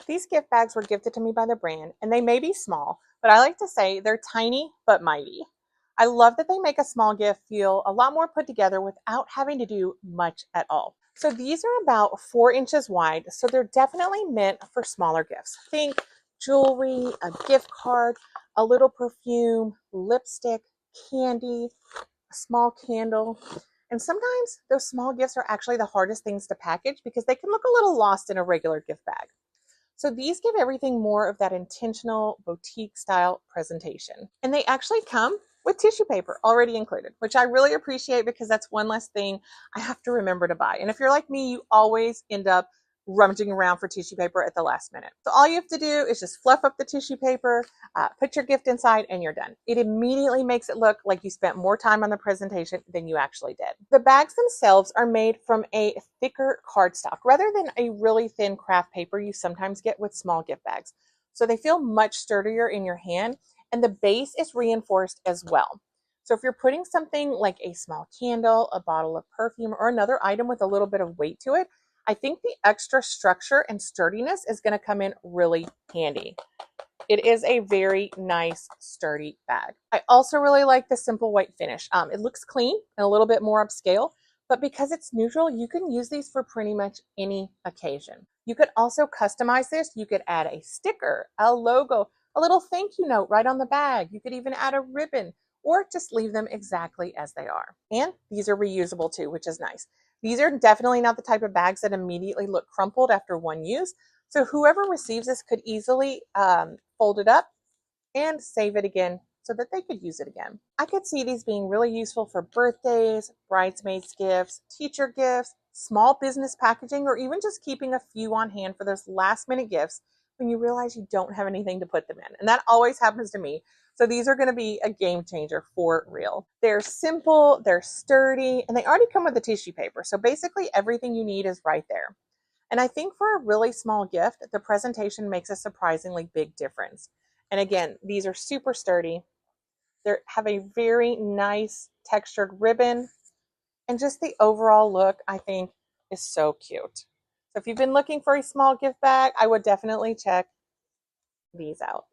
These gift bags were gifted to me by the brand, and they may be small, but I like to say they're tiny but mighty. I love that they make a small gift feel a lot more put together without having to do much at all. So these are about 4 inches wide, so they're definitely meant for smaller gifts. Think jewelry, a gift card, a little perfume, lipstick, candy, a small candle. And sometimes those small gifts are actually the hardest things to package because they can look a little lost in a regular gift bag. So these give everything more of that intentional boutique style presentation. And they actually come with tissue paper already included, which I really appreciate because that's one less thing I have to remember to buy. And if you're like me, you always end up rummaging around for tissue paper at the last minute. So all you have to do is just fluff up the tissue paper, put your gift inside, and you're done. It immediately makes it look like you spent more time on the presentation than you actually did. The bags themselves are made from a thicker cardstock rather than a really thin craft paper you sometimes get with small gift bags. So they feel much sturdier in your hand, and the base is reinforced as well. So if you're putting something like a small candle, a bottle of perfume, or another item with a little bit of weight to it, I think the extra structure and sturdiness is going to come in really handy. It is a very nice, sturdy bag. I also really like the simple white finish. It looks clean and a little bit more upscale, but because it's neutral, you can use these for pretty much any occasion. You could also customize this. You could add a sticker, a logo, a little thank you note right on the bag. You could even add a ribbon or just leave them exactly as they are. And these are reusable too, which is nice. These are definitely not the type of bags that immediately look crumpled after one use. So whoever receives this could easily fold it up and save it again so that they could use it again. I could see these being really useful for birthdays, bridesmaids gifts, teacher gifts, small business packaging, or even just keeping a few on hand for those last minute gifts when you realize you don't have anything to put them in. And that always happens to me. So these are going to be a game changer for real. They're simple, they're sturdy, and they already come with the tissue paper. So basically everything you need is right there. And I think for a really small gift, the presentation makes a surprisingly big difference. And again, these are super sturdy. They have a very nice textured ribbon. And just the overall look, I think, is so cute. So if you've been looking for a small gift bag, I would definitely check these out.